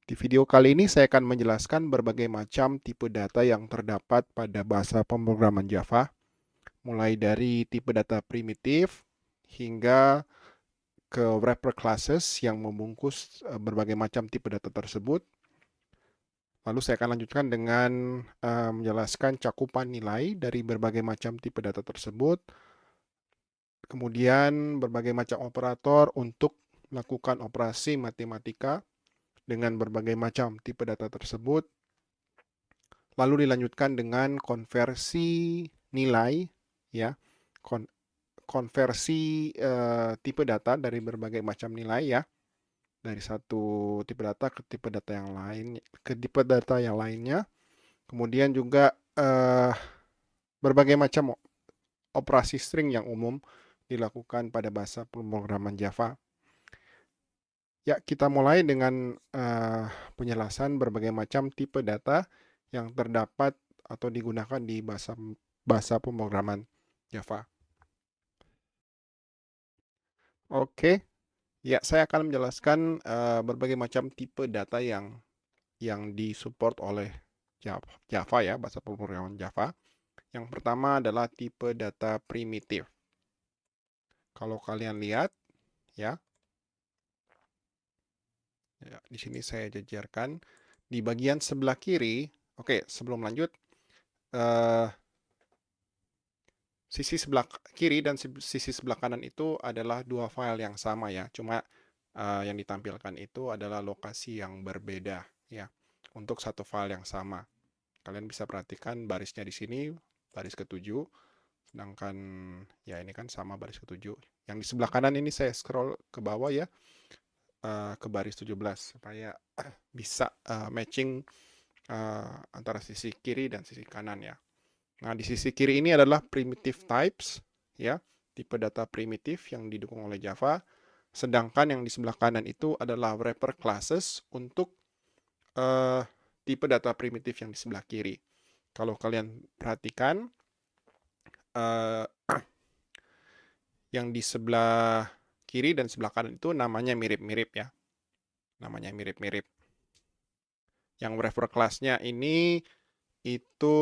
Di video kali ini saya akan menjelaskan berbagai macam tipe data yang terdapat pada bahasa pemrograman Java, mulai dari tipe data primitif hingga ke wrapper classes yang membungkus berbagai macam tipe data tersebut. Lalu saya akan lanjutkan dengan menjelaskan cakupan nilai dari berbagai macam tipe data tersebut, kemudian berbagai macam operator untuk melakukan operasi matematika dengan berbagai macam tipe data tersebut. Lalu dilanjutkan dengan konversi nilai, ya, konversi tipe data dari berbagai macam nilai, ya, dari satu tipe data ke tipe data yang lain, ke tipe data yang lainnya. Kemudian juga berbagai macam operasi string yang umum dilakukan pada bahasa pemrograman Java. Ya, kita mulai dengan penjelasan berbagai macam tipe data yang terdapat atau digunakan di bahasa pemrograman Java. Oke, ya saya akan menjelaskan berbagai macam tipe data yang disupport oleh Java ya, bahasa pemrograman Java. Yang pertama adalah tipe data primitif. Kalau kalian lihat, ya, di sini saya jajarkan di bagian sebelah kiri. Oke, sebelum lanjut, eh, sisi sebelah kiri dan sisi sebelah kanan itu adalah dua file yang sama ya. Cuma yang ditampilkan itu adalah lokasi yang berbeda ya. Untuk satu file yang sama. Kalian bisa perhatikan barisnya di sini baris ketujuh, sedangkan ya ini kan sama baris ketujuh. Yang di sebelah kanan ini saya scroll ke bawah ya, ke baris 17 supaya bisa matching antara sisi kiri dan sisi kanan ya. Nah, di sisi kiri ini adalah primitive types, ya, tipe data primitif yang didukung oleh Java. Sedangkan yang di sebelah kanan itu adalah wrapper classes untuk tipe data primitif yang di sebelah kiri. Kalau kalian perhatikan, uh, yang di sebelah kiri dan sebelah kanan itu namanya mirip-mirip ya. Namanya mirip-mirip. Yang wrapper class-nya ini itu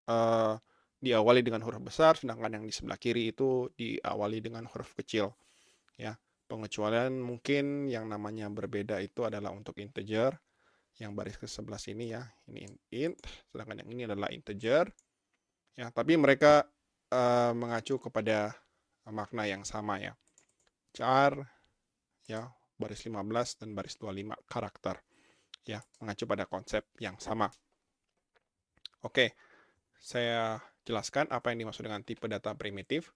uh, diawali dengan huruf besar, sedangkan yang di sebelah kiri itu diawali dengan huruf kecil. Ya, pengecualian mungkin yang namanya berbeda itu adalah untuk integer, yang baris ke-11 ini ya, ini int, sedangkan yang ini adalah integer. Ya, tapi mereka mengacu kepada makna yang sama ya. Char ya, baris 15 dan baris 25 karakter. Ya, mengacu pada konsep yang sama. Oke, saya jelaskan apa yang dimaksud dengan tipe data primitif.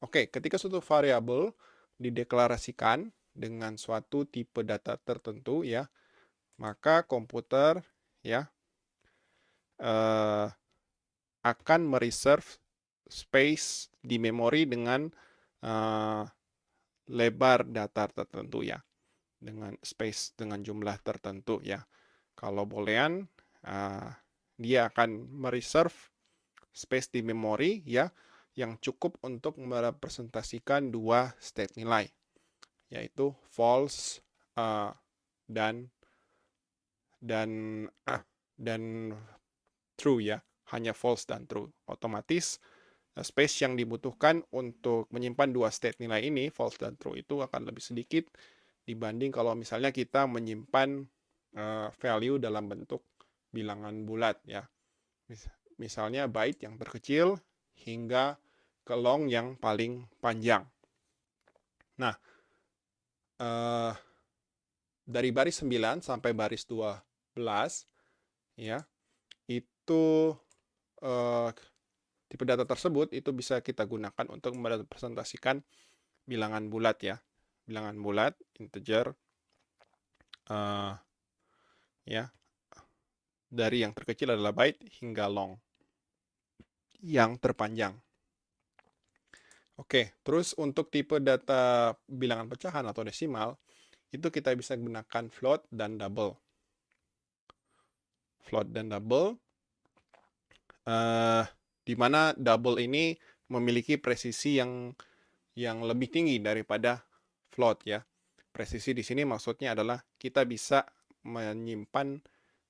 Oke, ketika suatu variabel dideklarasikan dengan suatu tipe data tertentu ya, maka komputer ya akan mereserve space di memori dengan lebar data tertentu ya, dengan space dengan jumlah tertentu ya. Kalau boolean dia akan mereserve space di memori ya yang cukup untuk merepresentasikan dua state nilai, yaitu false dan true ya, hanya false dan true. Otomatis space yang dibutuhkan untuk menyimpan dua state nilai ini, false dan true, itu akan lebih sedikit dibanding kalau misalnya kita menyimpan value dalam bentuk bilangan bulat ya. Misalnya byte yang terkecil hingga ke long yang paling panjang. Nah, dari baris 9 sampai baris 12 ya, itu tipe data tersebut itu bisa kita gunakan untuk merepresentasikan bilangan bulat ya. Bilangan bulat, integer, ya, dari yang terkecil adalah byte hingga long, yang terpanjang. Oke, terus untuk tipe data bilangan pecahan atau desimal, itu kita bisa gunakan float dan double. Float dan double, di mana double ini memiliki presisi yang lebih tinggi daripada float ya. Presisi di sini maksudnya adalah kita bisa menyimpan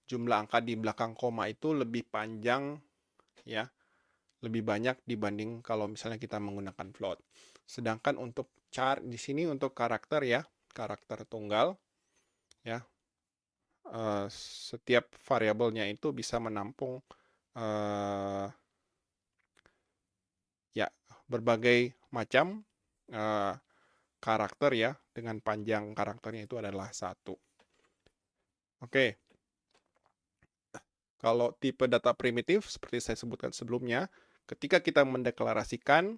jumlah angka di belakang koma itu lebih panjang ya, lebih banyak dibanding kalau misalnya kita menggunakan float. Sedangkan untuk char di sini untuk karakter ya, karakter tunggal ya, setiap variabelnya itu bisa menampung ya berbagai macam karakter ya, dengan panjang karakternya itu adalah 1. Oke, kalau tipe data primitif seperti saya sebutkan sebelumnya, ketika kita mendeklarasikan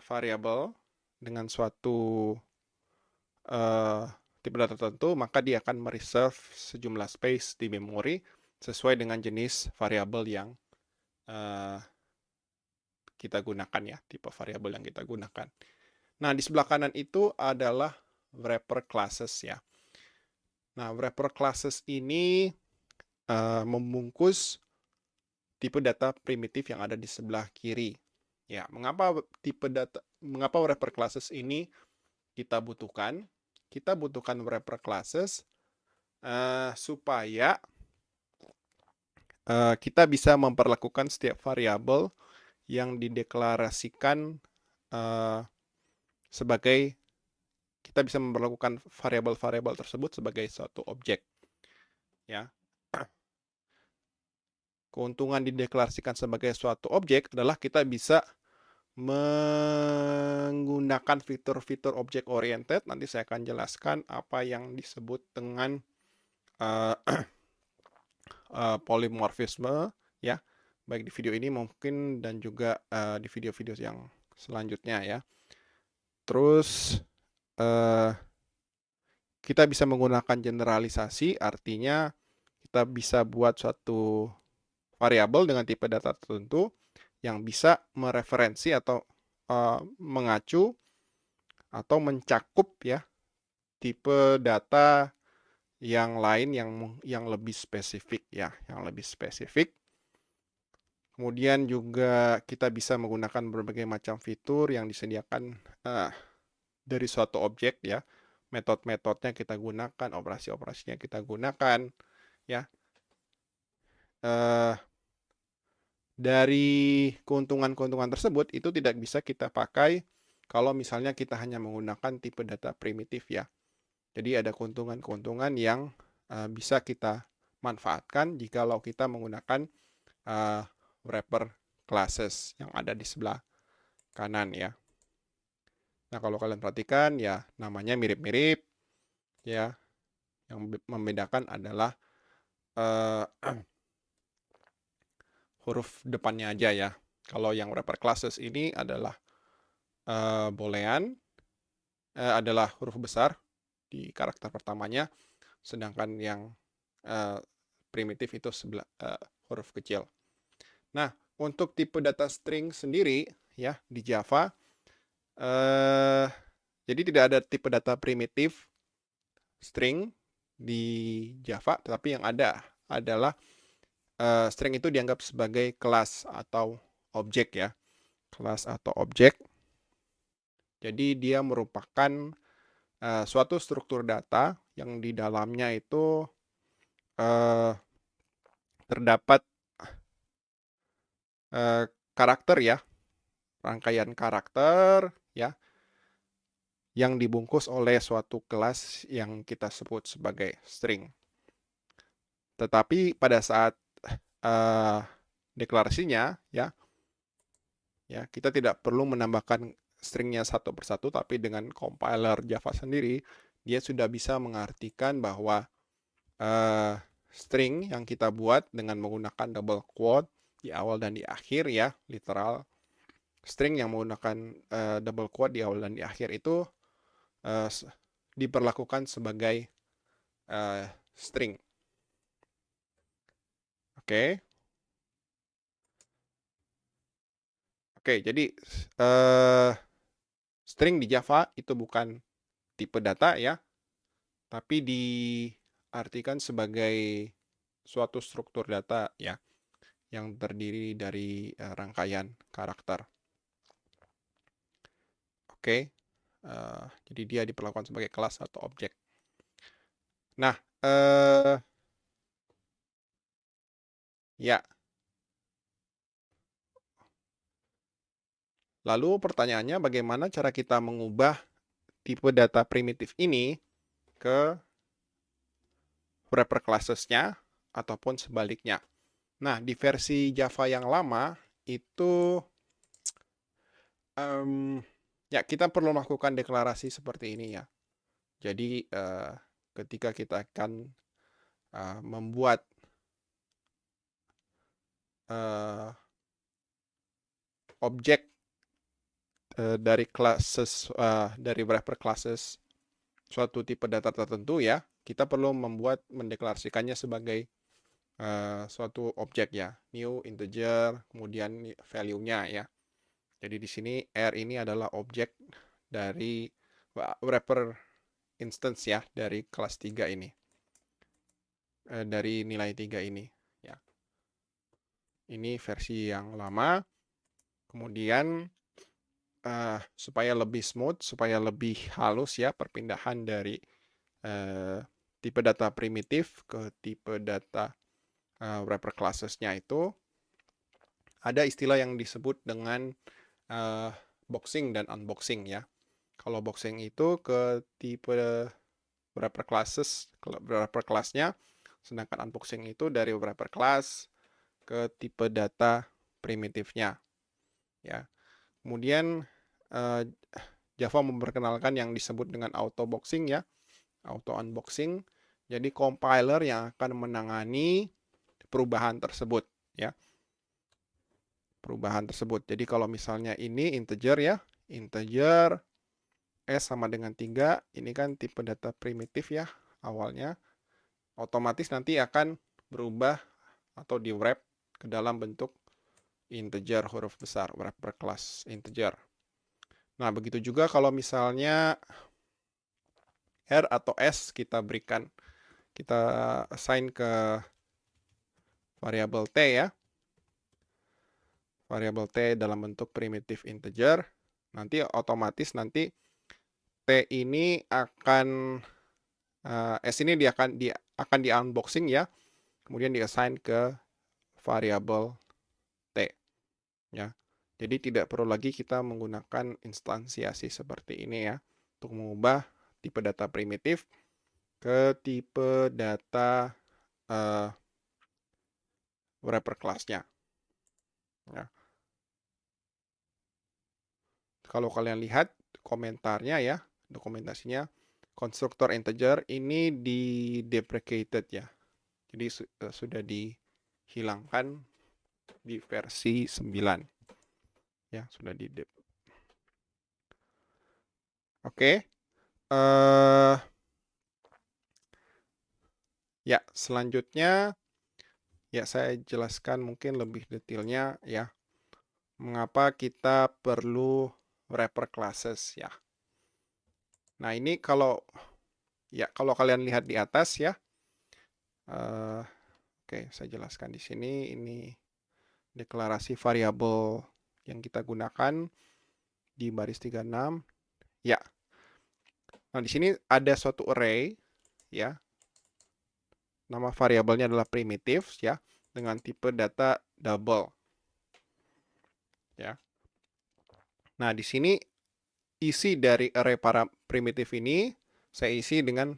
variabel dengan suatu tipe data tertentu, maka dia akan mereserve sejumlah space di memori sesuai dengan jenis variabel yang kita gunakan ya, tipe variabel yang kita gunakan. Nah, di sebelah kanan itu adalah wrapper classes ya. Nah, wrapper classes ini membungkus tipe data primitif yang ada di sebelah kiri. Ya, mengapa wrapper classes ini kita butuhkan? Kita butuhkan wrapper classes supaya kita bisa memperlakukan setiap variabel yang dideklarasikan sebagai kita bisa memperlakukan variabel-variabel tersebut sebagai suatu objek. Ya. Keuntungan dideklarasikan sebagai suatu objek adalah kita bisa menggunakan fitur-fitur object oriented. Nanti saya akan jelaskan apa yang disebut dengan polymorphisme ya, baik di video ini mungkin dan juga di video-video yang selanjutnya ya. Terus kita bisa menggunakan generalisasi, artinya kita bisa buat suatu variabel dengan tipe data tertentu yang bisa mereferensi atau mengacu atau mencakup ya tipe data yang lain yang lebih spesifik ya, yang lebih spesifik. Kemudian juga kita bisa menggunakan berbagai macam fitur yang disediakan dari suatu objek ya. Metode-metodenya kita gunakan, operasi-operasinya kita gunakan ya. Dari keuntungan-keuntungan tersebut itu tidak bisa kita pakai kalau misalnya kita hanya menggunakan tipe data primitif ya. Jadi ada keuntungan-keuntungan yang bisa kita manfaatkan jikalau kita menggunakan wrapper classes yang ada di sebelah kanan ya. Nah, kalau kalian perhatikan ya namanya mirip-mirip ya. Yang membedakan adalah huruf depannya aja ya. Kalau yang wrapper classes ini adalah boolean adalah huruf besar di karakter pertamanya, sedangkan yang primitif itu huruf kecil. Nah, untuk tipe data string sendiri ya di Java, jadi tidak ada tipe data primitif string di Java, tetapi yang ada adalah string itu dianggap sebagai kelas atau objek ya, kelas atau objek. Jadi dia merupakan suatu struktur data yang di dalamnya itu terdapat karakter ya, rangkaian karakter ya, yang dibungkus oleh suatu kelas yang kita sebut sebagai string. Tetapi pada saat deklarasinya ya kita tidak perlu menambahkan stringnya satu persatu, tapi dengan compiler Java sendiri dia sudah bisa mengartikan bahwa string yang kita buat dengan menggunakan double quote di awal dan di akhir ya, literal string yang menggunakan double quote di awal dan di akhir itu diperlakukan sebagai string. Oke. Oke, jadi string di Java itu bukan tipe data ya, tapi diartikan sebagai suatu struktur data ya, yang terdiri dari rangkaian karakter. Oke. Jadi dia diperlakukan sebagai kelas atau objek. Nah, ya. Lalu pertanyaannya bagaimana cara kita mengubah tipe data primitif ini ke wrapper classes-nya ataupun sebaliknya. Nah, di versi Java yang lama itu ya kita perlu melakukan deklarasi seperti ini ya. Jadi ketika kita akan membuat objek dari classes dari wrapper classes suatu tipe data tertentu ya, kita perlu mendeklarasikannya sebagai suatu objek ya, new integer, kemudian value-nya ya. Jadi di sini R ini adalah objek dari wrapper instance ya, dari kelas 3 ini. Dari nilai 3 ini ya. Ini versi yang lama. Kemudian supaya lebih smooth, supaya lebih halus ya perpindahan dari tipe data primitif ke tipe data wrapper classes-nya itu, ada istilah yang disebut dengan boxing dan unboxing ya. Kalau boxing itu ke tipe wrapper class-nya, sedangkan unboxing itu dari wrapper class ke tipe data primitifnya ya. Kemudian Java memperkenalkan yang disebut dengan auto boxing ya, auto unboxing. Jadi compiler yang akan menangani perubahan tersebut ya. Perubahan tersebut. Jadi kalau misalnya ini integer ya, integer S sama dengan 3, ini kan tipe data primitif ya awalnya. Otomatis nanti akan berubah atau di wrap ke dalam bentuk integer huruf besar, wrapper class integer. Nah, begitu juga kalau misalnya R atau S kita berikan, kita assign ke variabel T ya. Variabel T dalam bentuk primitif integer. Nanti otomatis nanti T ini akan, S ini akan di unboxing ya. Kemudian di-assign ke variabel T. Ya. Jadi tidak perlu lagi kita menggunakan instansiasi seperti ini ya, untuk mengubah tipe data primitif ke tipe data wrapper class-nya. Ya. Kalau kalian lihat komentarnya ya, dokumentasinya, konstruktor integer ini di-deprecated ya. Jadi sudah dihilangkan di versi 9. Ya, sudah Oke. Ya, selanjutnya ya saya jelaskan mungkin lebih detailnya ya. Mengapa kita perlu wrapper classes ya. Nah, ini kalau kalian lihat di atas ya. Oke, saya jelaskan di sini. Ini deklarasi variabel yang kita gunakan di baris 36. Ya. Nah, di sini ada suatu array ya. Nama variabelnya adalah primitive ya, dengan tipe data double. Ya. Nah, di sini isi dari array para primitif ini saya isi dengan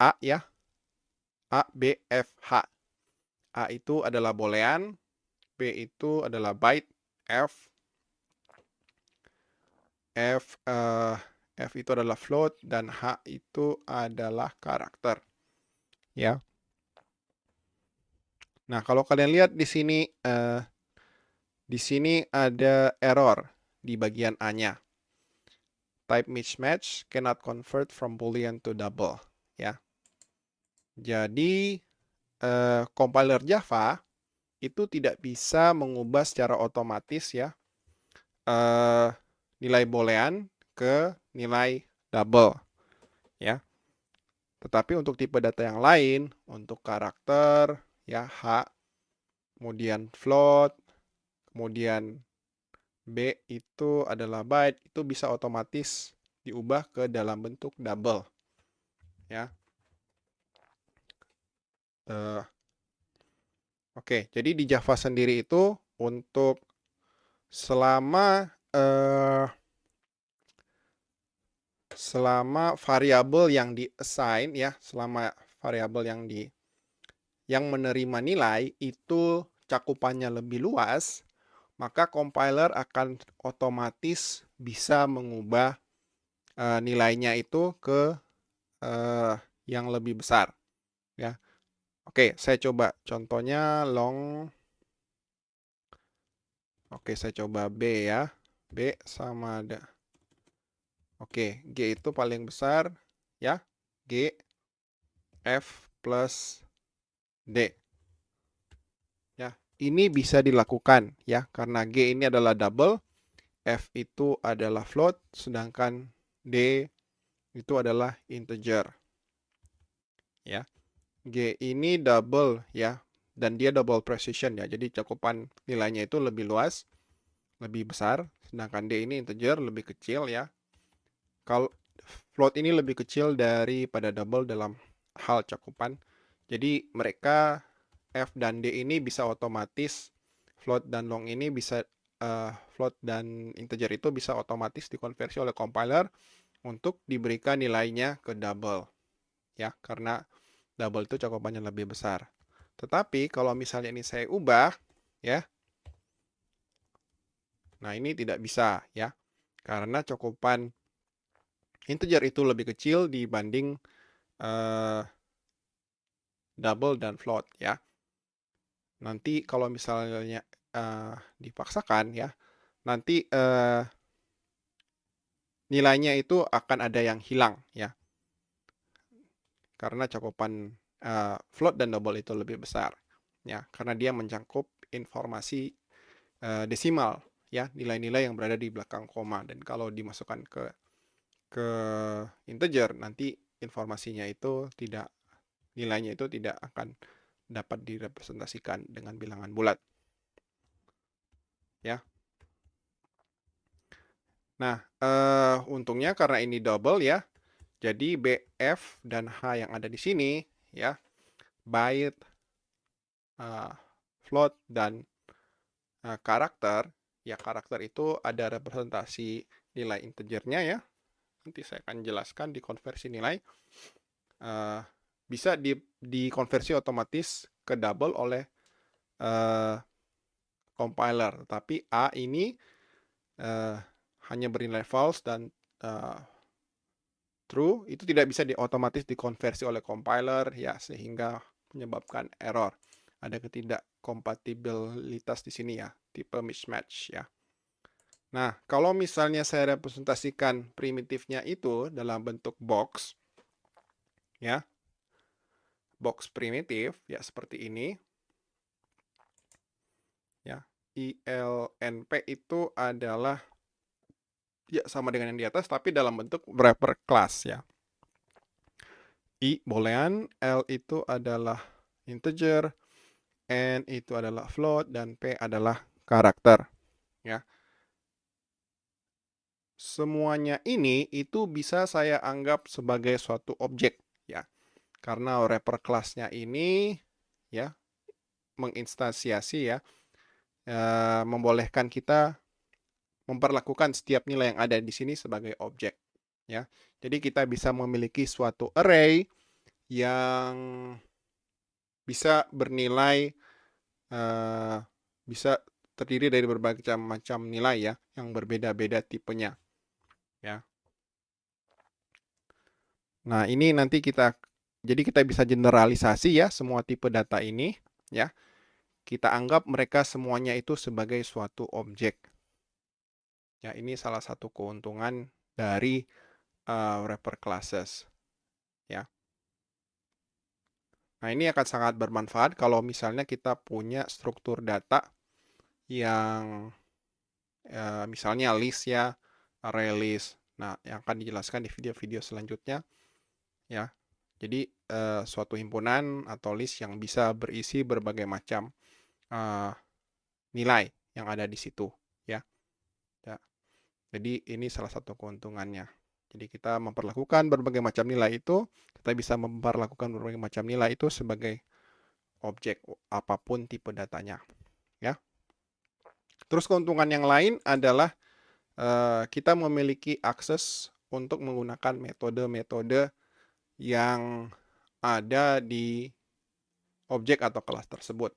A ya. A, B, F, H. A itu adalah boolean, B itu adalah byte, F itu adalah float, dan H itu adalah karakter. Ya. Nah, kalau kalian lihat di sini ada error di bagian A-nya. Type mismatch cannot convert from boolean to double. Ya. Jadi compiler Java itu tidak bisa mengubah secara otomatis ya nilai boolean ke nilai double ya. Tetapi untuk tipe data yang lain, untuk karakter ya H, kemudian float, kemudian B itu adalah byte, itu bisa otomatis diubah ke dalam bentuk double, ya. Oke, jadi di Java sendiri itu untuk selama selama variabel yang di-assign ya, selama variabel yang menerima nilai itu cakupannya lebih luas, maka compiler akan otomatis bisa mengubah nilainya itu ke yang lebih besar, ya. Oke, saya coba contohnya long. Oke, saya coba B ya. B sama ada. Oke, G itu paling besar ya. G, F plus D. Ya, ini bisa dilakukan ya karena G ini adalah double, F itu adalah float, sedangkan D itu adalah integer. Ya. G ini double ya dan dia double precision ya. Jadi cakupan nilainya itu lebih luas, lebih besar, sedangkan D ini integer lebih kecil ya. Kalau float ini lebih kecil daripada double dalam hal cakupan. Jadi mereka F dan D ini bisa otomatis, float dan long ini bisa float dan integer itu bisa otomatis dikonversi oleh compiler untuk diberikan nilainya ke double ya, karena double itu cakupannya lebih besar. Tetapi kalau misalnya ini saya ubah ya, nah ini tidak bisa ya, karena cakupan integer itu lebih kecil dibanding double dan float ya. Nanti kalau misalnya dipaksakan ya, nanti nilainya itu akan ada yang hilang ya, karena cakupan float dan double itu lebih besar ya, karena dia mencakup informasi desimal ya, nilai-nilai yang berada di belakang koma, dan kalau dimasukkan ke integer nanti informasinya itu tidak, nilainya itu tidak akan dapat direpresentasikan dengan bilangan bulat ya. Nah, untungnya karena ini double ya, jadi B, F, dan H yang ada di sini ya, byte, float, dan karakter. Ya, karakter itu ada representasi nilai integernya ya. Nanti saya akan jelaskan di konversi nilai. Bisa dikonversi otomatis ke double oleh compiler. Tapi A ini hanya bernilai false dan true, itu tidak bisa otomatis dikonversi oleh compiler ya, sehingga menyebabkan error. Ada ketidakkompatibilitas di sini ya, tipe mismatch ya. Nah, kalau misalnya saya representasikan primitifnya itu dalam bentuk box ya, box primitif ya seperti ini ya. ILNP itu adalah ya sama dengan yang di atas tapi dalam bentuk wrapper class ya. I boolean, L itu adalah integer, N itu adalah float, dan P adalah karakter ya. Semuanya ini itu bisa saya anggap sebagai suatu objek ya. Karena wrapper class-nya ini ya menginstansiasi ya, membolehkan kita memperlakukan setiap nilai yang ada di sini sebagai objek ya. Jadi kita bisa memiliki suatu array yang bisa bernilai bisa terdiri dari berbagai macam nilai ya, yang berbeda-beda tipenya ya. Nah, ini nanti jadi kita bisa generalisasi ya semua tipe data ini ya. Kita anggap mereka semuanya itu sebagai suatu objek. Ya, ini salah satu keuntungan dari wrapper classes ya. Nah, ini akan sangat bermanfaat kalau misalnya kita punya struktur data yang misalnya list ya, array list. Nah, yang akan dijelaskan di video-video selanjutnya ya. Jadi suatu himpunan atau list yang bisa berisi berbagai macam nilai yang ada di situ ya. Jadi ini salah satu keuntungannya. Jadi kita memperlakukan berbagai macam nilai itu, kita bisa memperlakukan berbagai macam nilai itu sebagai objek apapun tipe datanya, ya. Terus keuntungan yang lain adalah kita memiliki akses untuk menggunakan metode-metode yang ada di objek atau kelas tersebut.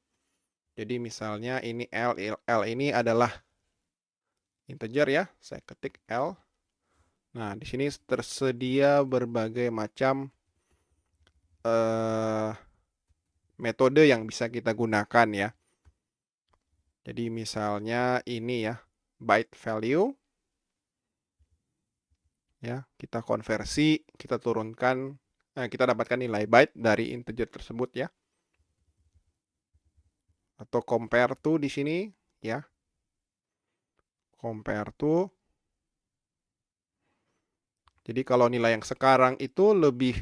Jadi misalnya ini L ini adalah integer ya, saya ketik L. Nah, di sini tersedia berbagai macam metode yang bisa kita gunakan ya. Jadi misalnya ini ya, byte value ya, kita konversi, kita turunkan, kita dapatkan nilai byte dari integer tersebut ya. Atau compare to di sini ya. Compare to. Jadi kalau nilai yang sekarang itu lebih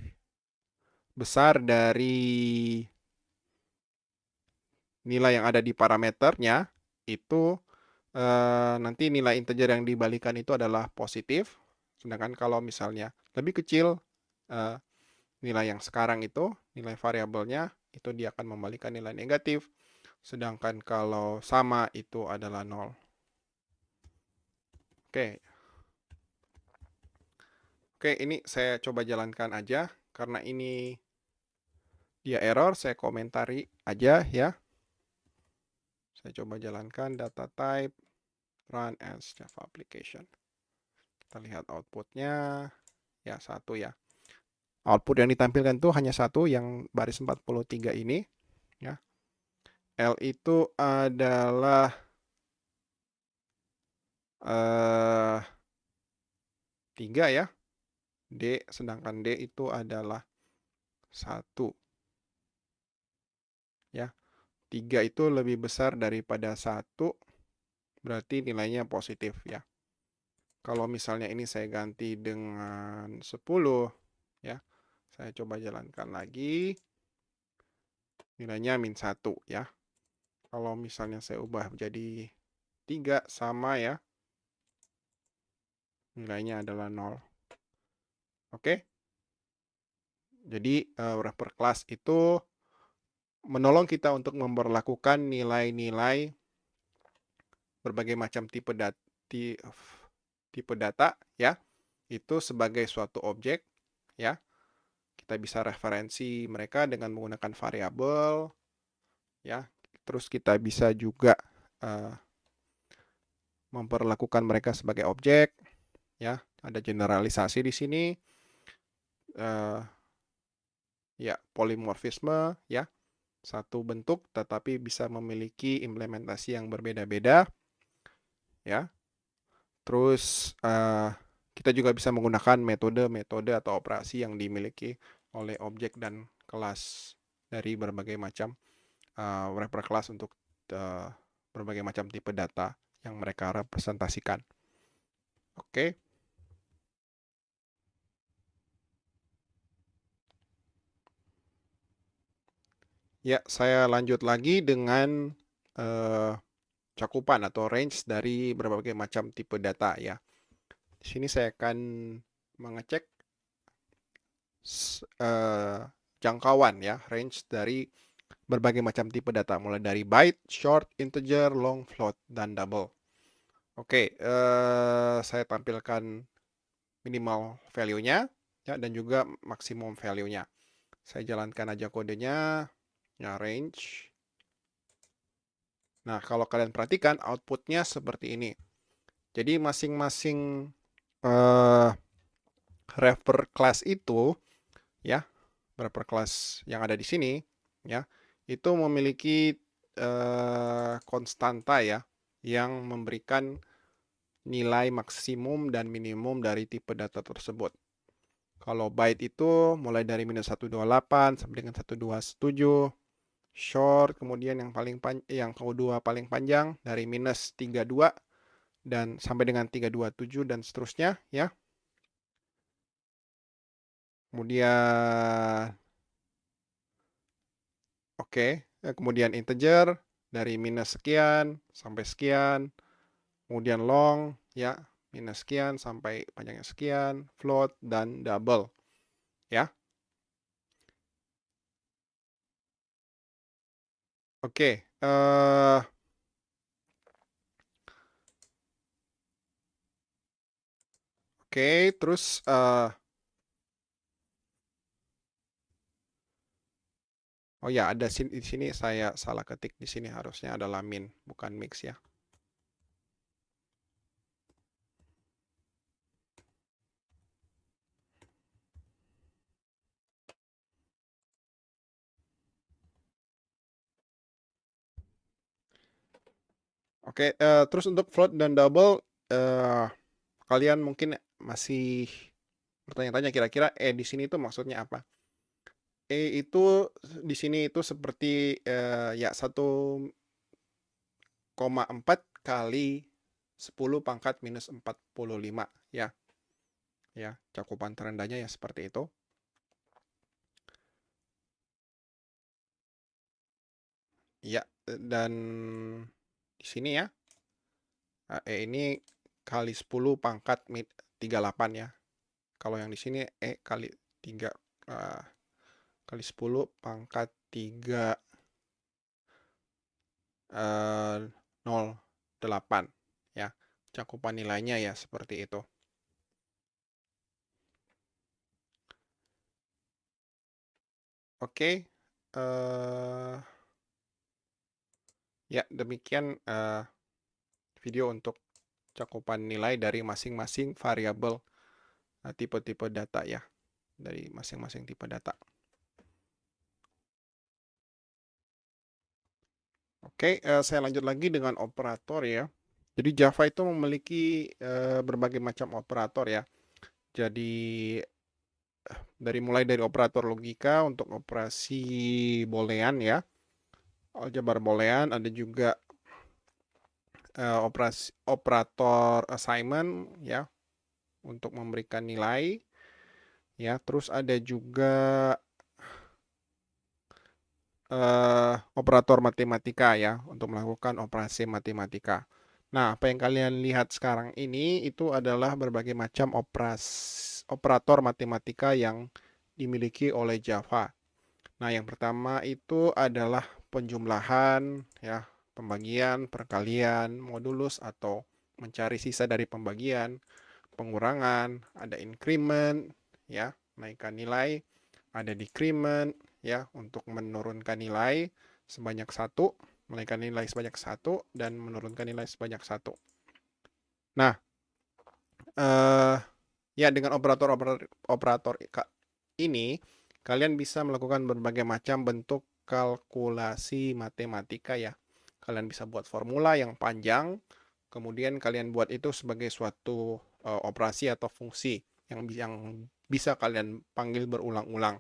besar dari nilai yang ada di parameternya, itu nanti nilai integer yang dibalikan itu adalah positif. Sedangkan kalau misalnya lebih kecil nilai yang sekarang itu, nilai variabelnya, itu dia akan membalikan nilai negatif. Sedangkan kalau sama itu adalah 0. Oke. Oke, ini saya coba jalankan aja. Karena ini dia error, saya komentari aja ya. Saya coba jalankan data type run as Java application. Kita lihat outputnya. Ya, 1 ya. Output yang ditampilkan itu hanya 1 yang baris 43 ini. Ya. L itu adalah 3 ya. D, sedangkan D itu adalah 1. Ya. 3 itu lebih besar daripada 1, berarti nilainya positif ya. Kalau misalnya ini saya ganti dengan 10, ya. Saya coba jalankan lagi. Nilainya min 1 ya. Kalau misalnya saya ubah jadi 3 sama ya. Nilainya adalah 0. Oke. Jadi wrapper class itu menolong kita untuk memperlakukan nilai-nilai berbagai macam tipe data ya. Itu sebagai suatu objek ya. Kita bisa referensi mereka dengan menggunakan variabel ya. Terus kita bisa juga memperlakukan mereka sebagai objek ya. Ada generalisasi di sini. Ya, polimorfisme ya. Satu bentuk tetapi bisa memiliki implementasi yang berbeda-beda ya. Terus kita juga bisa menggunakan metode-metode atau operasi yang dimiliki oleh objek dan kelas dari berbagai macam wrapper class untuk berbagai macam tipe data yang mereka representasikan. Oke. Ya, saya lanjut lagi dengan cakupan atau range dari berbagai macam tipe data ya. Di sini saya akan mengecek jangkauan ya, range dari berbagai macam tipe data, mulai dari byte, short, integer, long, float, dan double. Oke, saya tampilkan minimal value-nya ya, dan juga maksimum value-nya. Saya jalankan aja kodenya, ya range. Nah, kalau kalian perhatikan outputnya seperti ini. Jadi masing-masing wrapper class itu ya, wrapper class yang ada di sini ya, itu memiliki konstanta ya yang memberikan nilai maksimum dan minimum dari tipe data tersebut. Kalau byte itu mulai dari minus 128 sampai dengan 127. Short, kemudian yang kedua paling panjang dari minus 32 dan sampai dengan 327 dan seterusnya ya. Kemudian kemudian integer dari minus sekian sampai sekian. Kemudian long ya, minus sekian sampai panjangnya sekian, float, dan double. Ya. Oke. Oke, terus oh ya, ada di sini saya salah ketik, di sini harusnya adalah min, bukan mix ya. Oke, terus untuk float dan double, kalian mungkin masih bertanya-tanya kira-kira di sini itu maksudnya apa? Itu di sini itu seperti ya 1,4 kali 10 pangkat minus 45 ya. Ya, cakupan terendahnya ya seperti itu. Ya, dan di sini ya, ini kali 10 pangkat 38 ya. Kalau yang di sini kali 3 kali 10 pangkat 3 08 ya. Cakupan nilainya ya seperti itu. Oke. Ya, demikian video untuk cakupan nilai dari masing-masing variabel tipe-tipe data ya. Dari masing-masing tipe data. Oke, saya lanjut lagi dengan operator ya. Jadi Java itu memiliki berbagai macam operator ya. Jadi mulai dari operator logika untuk operasi boolean ya, aljabar boolean, ada juga operator assignment ya untuk memberikan nilai ya. Terus ada juga operator matematika ya untuk melakukan operasi matematika. Nah, apa yang kalian lihat sekarang ini itu adalah berbagai macam operator matematika yang dimiliki oleh Java. Nah, yang pertama itu adalah penjumlahan ya, pembagian, perkalian, modulus atau mencari sisa dari pembagian, pengurangan, ada increment ya, naikkan nilai, ada decrement ya untuk menurunkan nilai sebanyak 1, menaikkan nilai sebanyak 1 dan menurunkan nilai sebanyak 1. Nah, ya dengan operator ini kalian bisa melakukan berbagai macam bentuk kalkulasi matematika ya. Kalian bisa buat formula yang panjang, kemudian kalian buat itu sebagai suatu operasi atau fungsi yang bisa kalian panggil berulang-ulang.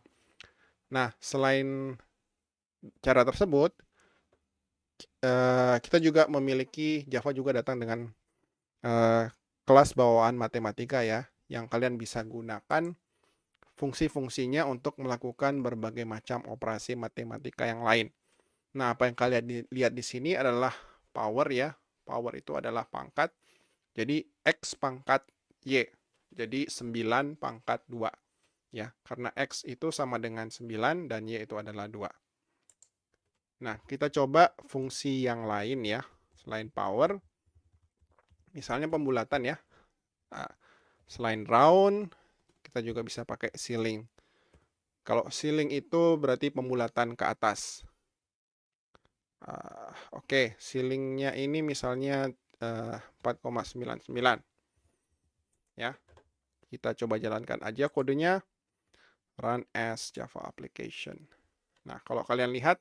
Nah, selain cara tersebut, kita juga memiliki Java juga datang dengan kelas bawaan matematika ya, yang kalian bisa gunakan fungsi-fungsinya untuk melakukan berbagai macam operasi matematika yang lain. Nah, apa yang kalian lihat di sini adalah power ya. Power itu adalah pangkat. Jadi X pangkat Y. Jadi 9 pangkat 2. Ya, karena X itu sama dengan 9 dan Y itu adalah 2. Nah, kita coba fungsi yang lain ya, selain power. Misalnya pembulatan ya. Nah, selain round, kita juga bisa pakai ceiling. Kalau ceiling itu berarti pembulatan ke atas. Oke, ceilingnya ini misalnya 4,99. Ya, kita coba jalankan aja kodenya. Run as Java application. Nah, kalau kalian lihat,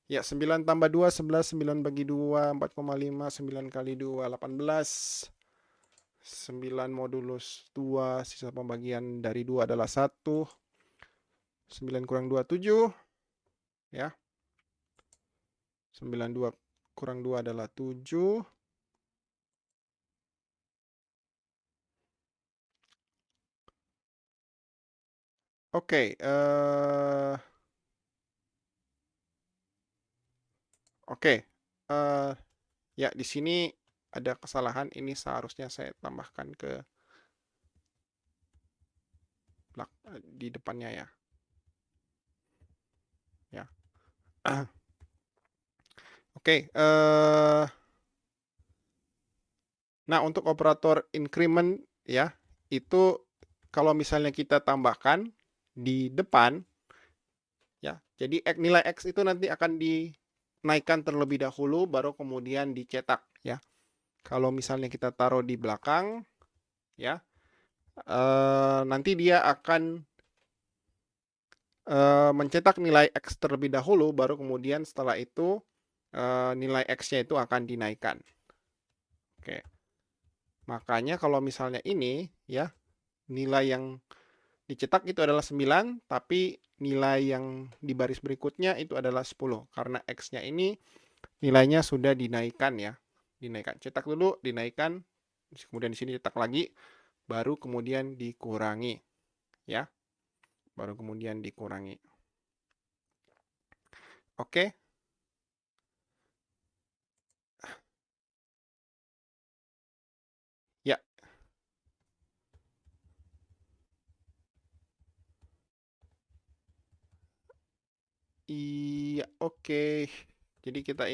ya 9 tambah 2, 11, 9 bagi 2, 4,5, 9 kali 2, 18. 9 modulus 2, sisa pembagian dari 2 adalah 1. 9 kurang 2, 7. Ya. 92 kurang 2 adalah 7. Oke, oke. Ya di sini ada kesalahan, ini seharusnya saya tambahkan ke di depannya ya. Ya. Oke, nah untuk operator increment ya, itu kalau misalnya kita tambahkan di depan ya, jadi nilai X itu nanti akan dinaikkan terlebih dahulu baru kemudian dicetak ya. Kalau misalnya kita taruh di belakang ya, nanti dia akan mencetak nilai X terlebih dahulu baru kemudian setelah itu nilai X-nya itu akan dinaikkan. Oke. Makanya kalau misalnya ini ya, nilai yang dicetak itu adalah 9, tapi nilai yang di baris berikutnya itu adalah 10. Karena X-nya ini nilainya sudah dinaikkan ya. Dinaikkan. Cetak dulu, dinaikkan, kemudian di sini cetak lagi, baru kemudian dikurangi. Ya. Baru kemudian dikurangi. Oke. Ya. Iya, oke. Jadi kita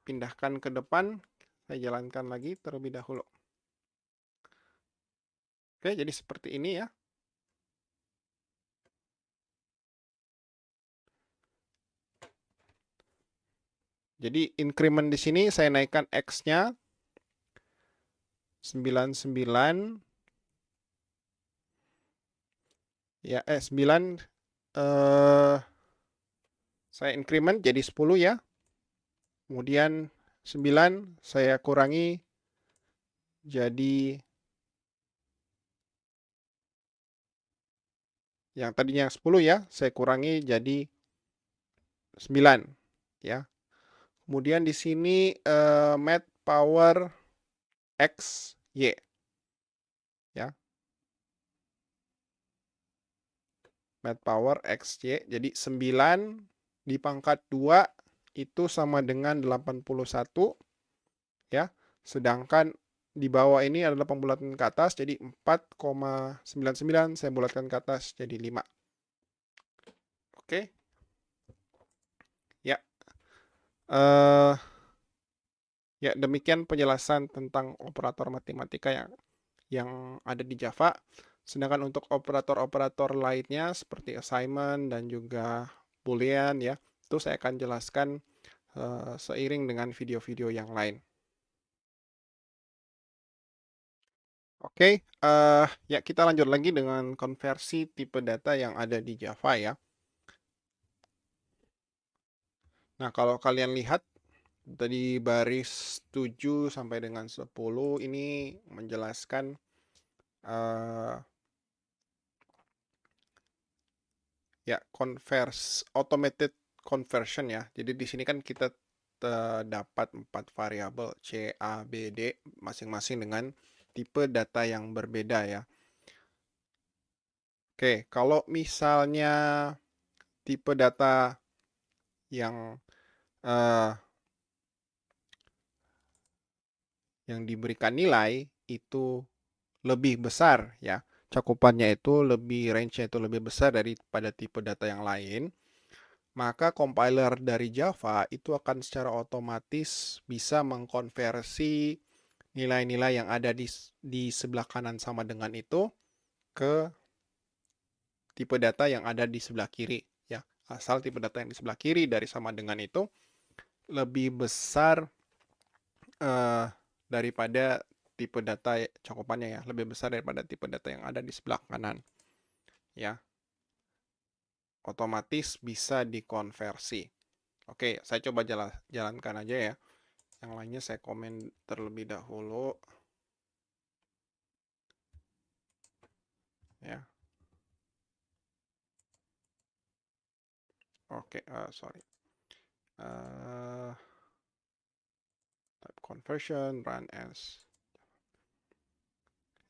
pindahkan ke depan. Saya jalankan lagi terlebih dahulu. Oke, jadi seperti ini ya. Jadi increment di sini saya naikkan X-nya 99 ya 9 saya increment jadi 10 ya. Kemudian 9 saya kurangi jadi yang tadinya 10 ya, saya kurangi jadi 9 ya. Kemudian di sini math power X Y ya. Math power X Y. Jadi 9 dipangkat 2 itu sama dengan 81 ya. Sedangkan di bawah ini adalah pembulatan ke atas, jadi 4,99 saya bulatkan ke atas jadi 5. Oke. Ya. Ya, demikian penjelasan tentang operator matematika yang ada di Java. Sedangkan untuk operator-operator lainnya seperti assignment dan juga boolean ya, itu saya akan jelaskan seiring dengan video-video yang lain. Oke, ya kita lanjut lagi dengan konversi tipe data yang ada di Java ya. Nah, kalau kalian lihat dari baris 7 sampai dengan 10 ini menjelaskan ya automated conversion ya. Jadi di sini kan kita dapat 4 variabel C, A, B, D masing-masing dengan tipe data yang berbeda ya. Oke, kalau misalnya tipe data yang diberikan nilai itu lebih besar ya, cakupannya itu range-nya itu lebih besar daripada tipe data yang lain, maka compiler dari Java itu akan secara otomatis bisa mengkonversi nilai-nilai yang ada di sebelah kanan sama dengan itu ke tipe data yang ada di sebelah kiri ya. Asal tipe data yang di sebelah kiri dari sama dengan itu lebih besar daripada tipe data cakupannya ya, lebih besar daripada tipe data yang ada di sebelah kanan ya. Otomatis bisa dikonversi. Oke, saya coba jalankan aja ya. Yang lainnya saya komen terlebih dahulu. Ya. Oke, sorry. Type conversion, run as.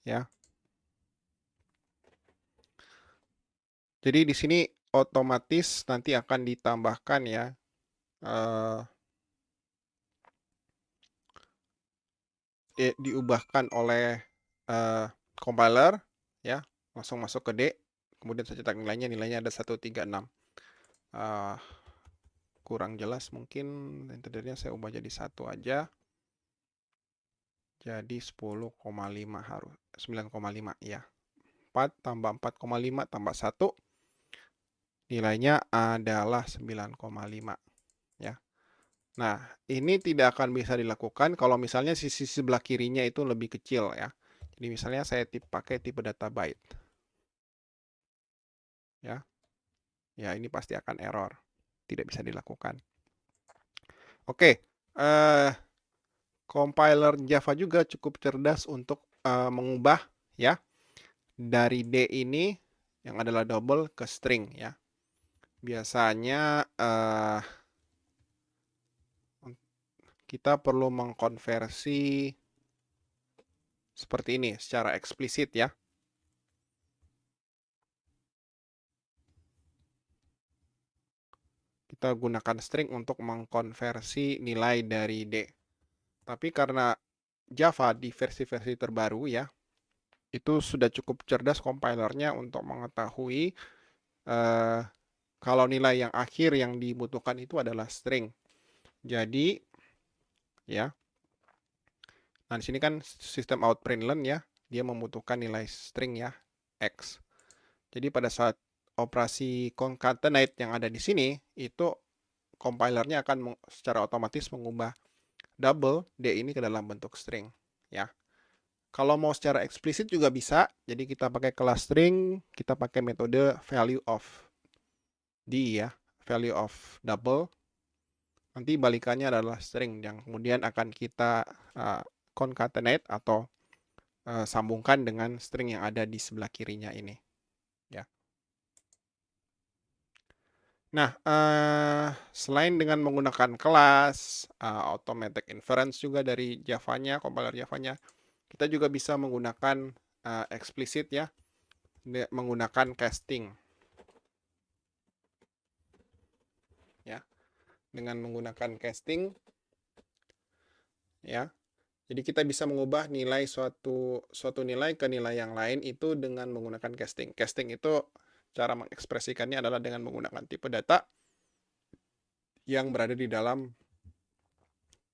Ya. Jadi di sini otomatis nanti akan ditambahkan ya diubahkan oleh compiler, ya, langsung masuk ke D, kemudian saya cetak nilainya ada 136. Kurang jelas mungkin, integernya saya ubah jadi 1 aja. Jadi 10,5 harus 9,5 ya. 4 tambah 4,5 tambah 1 nilainya adalah 9,5 ya. Nah, ini tidak akan bisa dilakukan kalau misalnya sisi sebelah kirinya itu lebih kecil ya. Jadi misalnya saya pakai tipe data byte. Ya. Ya, ini pasti akan error. Tidak bisa dilakukan. Oke, compiler Java juga cukup cerdas untuk mengubah ya dari D ini yang adalah double ke string ya. Biasanya kita perlu mengkonversi seperti ini secara eksplisit ya. Kita gunakan string untuk mengkonversi nilai dari D. Tapi karena Java di versi-versi terbaru ya, itu sudah cukup cerdas compilernya untuk mengetahui kalau nilai yang akhir yang dibutuhkan itu adalah string. Jadi ya, nah di sini kan sistem outprintln ya, dia membutuhkan nilai string ya, X. Jadi pada saat operasi concatenate yang ada di sini, itu compilernya akan secara otomatis mengubah double D ini ke dalam bentuk string ya. Kalau mau secara eksplisit juga bisa, jadi kita pakai kelas string, kita pakai metode value of D ya, value of double. Nanti balikannya adalah string yang kemudian akan kita concatenate atau sambungkan dengan string yang ada di sebelah kirinya ini ya. Nah, selain dengan menggunakan kelas, automatic inference juga dari Java-nya, compiler Java-nya, kita juga bisa menggunakan eksplisit ya, menggunakan casting. Ya. Dengan menggunakan casting ya. Jadi kita bisa mengubah nilai suatu nilai ke nilai yang lain itu dengan menggunakan casting. Casting itu cara mengekspresikannya adalah dengan menggunakan tipe data yang berada di dalam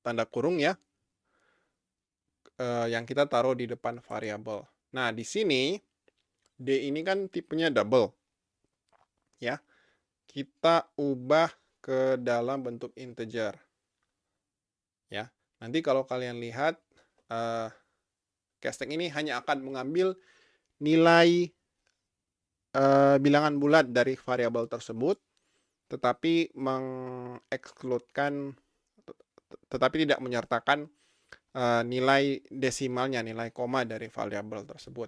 tanda kurung ya, yang kita taruh di depan variabel. Nah, di sini D ini kan tipenya double ya. Kita ubah ke dalam bentuk integer ya. Nanti kalau kalian lihat casting ini hanya akan mengambil nilai bilangan bulat dari variabel tersebut, tetapi tetapi tidak menyertakan nilai desimalnya, nilai koma dari variabel tersebut.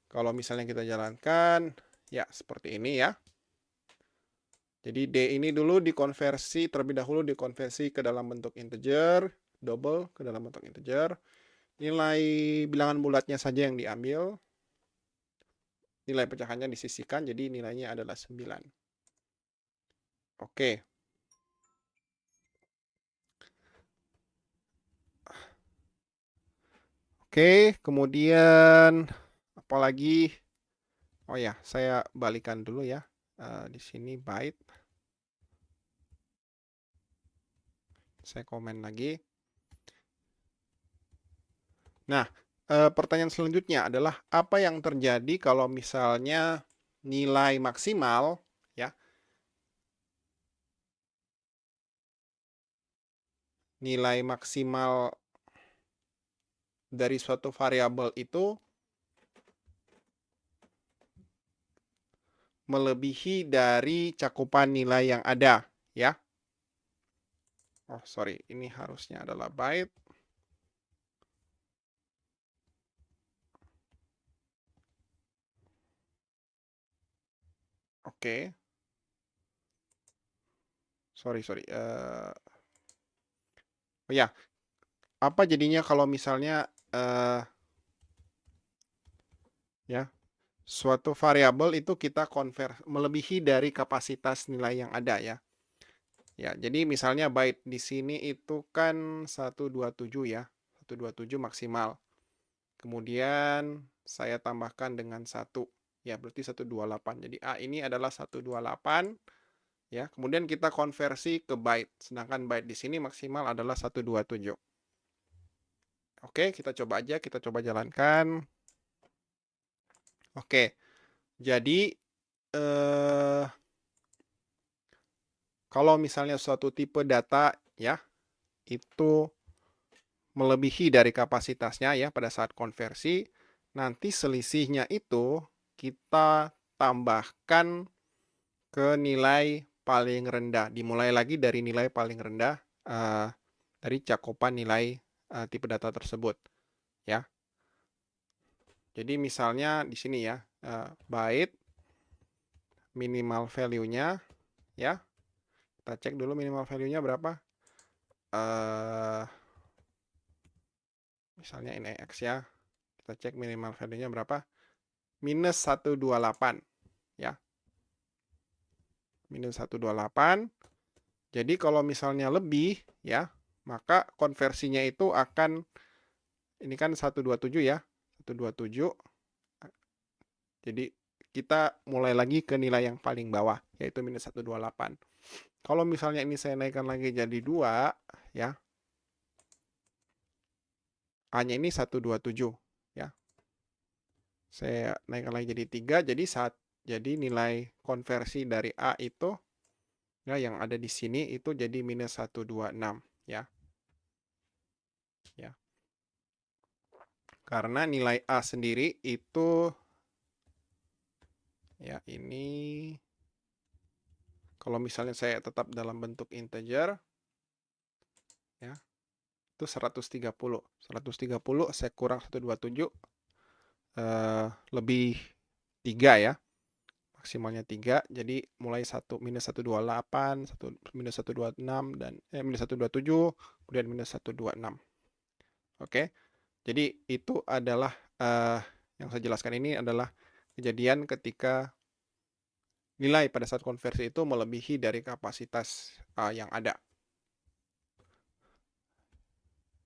Kalau misalnya kita jalankan, ya seperti ini ya. Jadi D ini dulu terlebih dahulu dikonversi ke dalam bentuk integer, double ke dalam bentuk integer. Nilai bilangan bulatnya saja yang diambil. Nilai pecahannya disisihkan, jadi nilainya adalah 9. Oke. Oke, kemudian apalagi? Oh ya, saya balikan dulu ya. Di sini byte. Saya komen lagi. Nah, pertanyaan selanjutnya adalah apa yang terjadi kalau misalnya nilai maksimal ya, nilai maksimal dari suatu variabel itu melebihi dari cakupan nilai yang ada ya. Oh, sorry, ini harusnya adalah byte. Oke. Sorry. Oh ya, apa jadinya kalau misalnya ya, suatu variabel itu kita melebihi dari kapasitas nilai yang ada ya. Ya, jadi misalnya byte di sini itu kan 127 ya. 127 maksimal. Kemudian saya tambahkan dengan 1. Ya, berarti 128. Jadi A ini adalah 128. Ya, kemudian kita konversi ke byte. Sedangkan byte di sini maksimal adalah 127. Oke, kita coba aja, kita coba jalankan. Oke, jadi kalau misalnya suatu tipe data ya itu melebihi dari kapasitasnya ya pada saat konversi, nanti selisihnya itu kita tambahkan ke nilai paling rendah. Dimulai lagi dari nilai paling rendah dari cakupan nilai tipe data tersebut ya. Jadi misalnya di sini ya, byte minimal value-nya ya. Kita cek dulu minimal value-nya berapa. Misalnya ini X ya. Kita cek minimal value-nya berapa. Minus 128 ya. Minus 128. Jadi kalau misalnya lebih ya, maka konversinya itu akan, ini kan 127 ya. 127. Jadi kita mulai lagi ke nilai yang paling bawah, yaitu minus 128. Kalau misalnya ini saya naikkan lagi jadi 2 ya. A-nya ini 127 ya. Saya naikkan lagi jadi 3, jadi nilai konversi dari A itu ya yang ada di sini itu jadi minus 126 ya. Ya. Karena nilai A sendiri itu ya ini kalau misalnya saya tetap dalam bentuk integer ya itu 130. 130 saya kurang 127 lebih 3 ya. Maksimalnya 3. Jadi mulai minus 128, minus 126 dan minus 127, kemudian minus 126. Oke. Jadi itu adalah yang saya jelaskan ini adalah kejadian ketika nilai pada saat konversi itu melebihi dari kapasitas yang ada.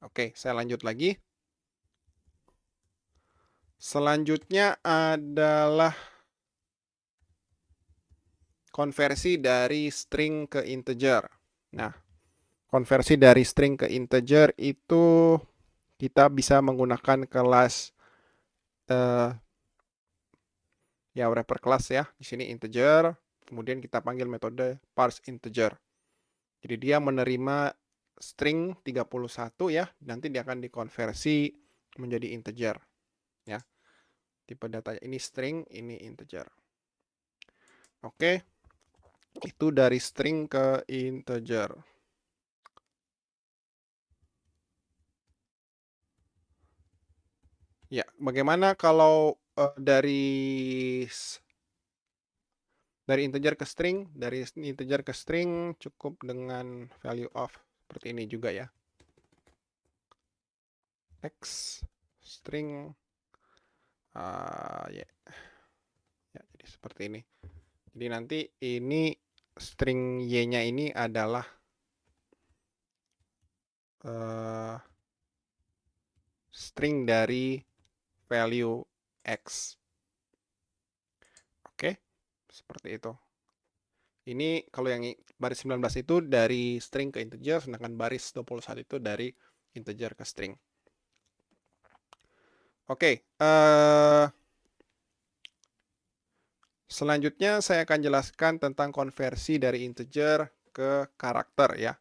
Oke, saya lanjut lagi. Selanjutnya adalah konversi dari string ke integer. Nah, konversi dari string ke integer itu kita bisa menggunakan kelas ya wrapper class ya. Di sini integer, kemudian kita panggil metode parse integer. Jadi dia menerima string 31 ya, nanti dia akan dikonversi menjadi integer ya. Tipe datanya ini string, ini integer. Oke. Itu dari string ke integer. Ya, bagaimana kalau dari integer ke string? Dari integer ke string cukup dengan value of seperti ini juga ya. X string ya. Ya, jadi seperti ini. Jadi nanti ini string y-nya ini adalah string dari value x. Oke, seperti itu. Ini kalau yang baris 19 itu dari string ke integer, sedangkan baris 21 itu dari integer ke string. Oke, selanjutnya saya akan jelaskan tentang konversi dari integer ke karakter ya.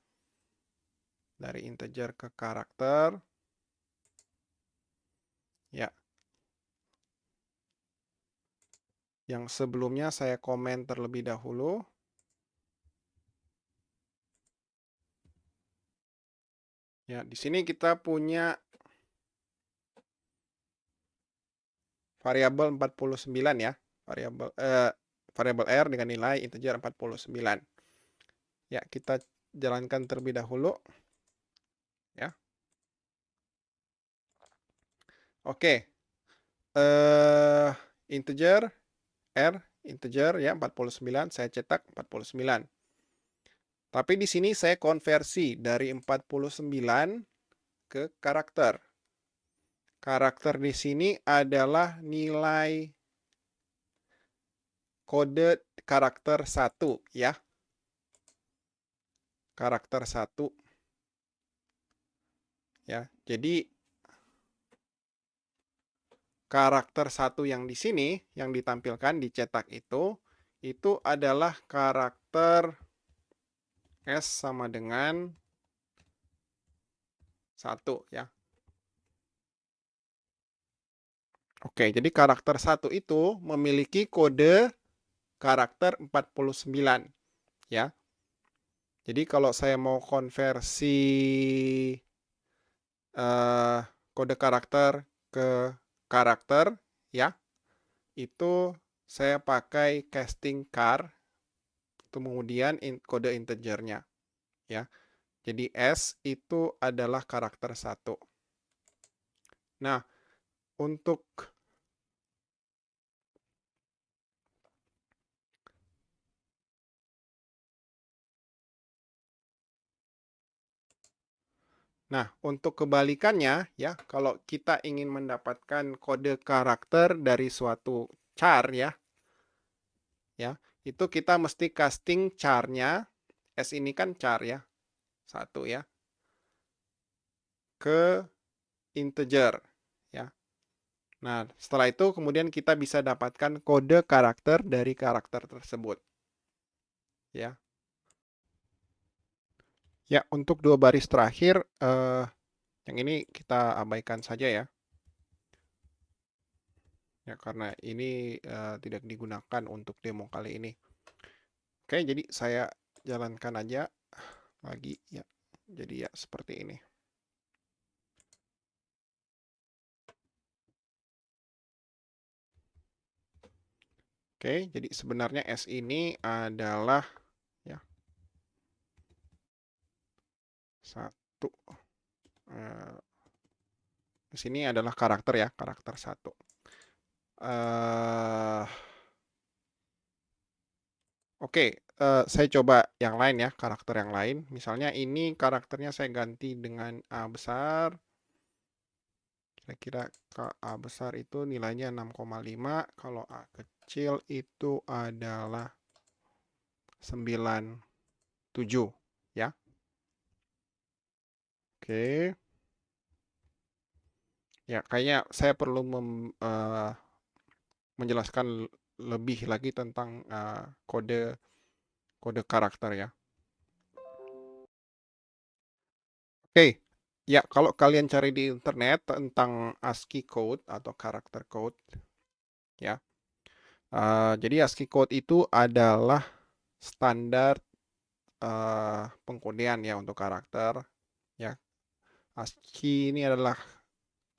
Dari integer ke karakter. Ya. Yang sebelumnya saya komen terlebih dahulu. Ya, di sini kita punya variabel 49 ya. Variabel R dengan nilai integer 49. Ya, kita jalankan terlebih dahulu. Ya. Oke. Integer R, integer ya 49, saya cetak 49. Tapi di sini saya konversi dari 49 ke karakter. Karakter di sini adalah nilai kode karakter 1 ya. Karakter 1 ya. Jadi karakter 1 yang di sini yang ditampilkan dicetak itu adalah karakter S sama dengan 1 ya. Oke, jadi karakter 1 itu memiliki kode karakter 49 ya. Jadi kalau saya mau konversi kode karakter ke karakter ya, itu saya pakai casting char, kemudian kode integernya ya. Jadi S itu adalah karakter 1. Nah, untuk kebalikannya ya, kalau kita ingin mendapatkan kode karakter dari suatu char ya, itu kita mesti casting char-nya, S ini kan char ya, 1 ya, ke integer ya. Nah, setelah itu kemudian kita bisa dapatkan kode karakter dari karakter tersebut ya. Ya, untuk 2 baris terakhir yang ini kita abaikan saja ya. Ya, karena ini tidak digunakan untuk demo kali ini. Oke, jadi saya jalankan aja lagi ya. Jadi ya seperti ini. Oke, jadi sebenarnya S ini adalah ya 1. Di sini adalah karakter ya, karakter 1. Oke, saya coba yang lain ya, karakter yang lain. Misalnya ini karakternya saya ganti dengan A besar. Kira-kira A besar itu nilainya 6,5. Kalau A kecil itu adalah 97 ya. Oke. Ya, kayaknya saya perlu menjelaskan lebih lagi tentang kode kode karakter ya. Oke. Ya, kalau kalian cari di internet tentang ASCII code atau karakter code ya. Jadi ASCII code itu adalah standar pengkodean ya untuk karakter ya. ASCII ini adalah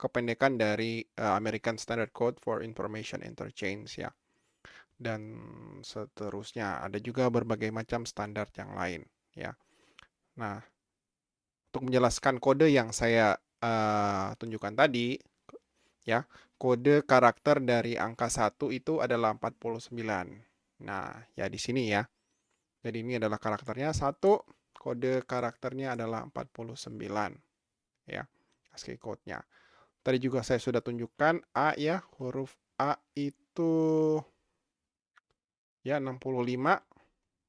kependekan dari American Standard Code for Information Interchange ya. Dan seterusnya ada juga berbagai macam standar yang lain ya. Nah, untuk menjelaskan kode yang saya tunjukkan tadi ya, kode karakter dari angka 1 itu adalah 49. Nah, ya di sini ya. Jadi ini adalah karakternya 1, kode karakternya adalah 49 ya. ASCII code-nya. Tadi juga saya sudah tunjukkan A ya, huruf A itu ya 65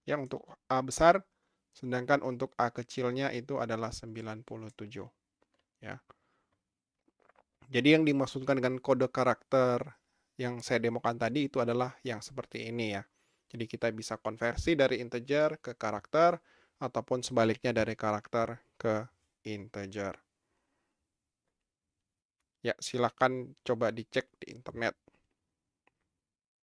ya untuk A besar, sedangkan untuk A kecilnya itu adalah 97 ya. Jadi yang dimaksudkan dengan kode karakter yang saya demokan tadi itu adalah yang seperti ini ya. Jadi kita bisa konversi dari integer ke karakter ataupun sebaliknya dari karakter ke integer. Ya, silakan coba dicek di internet.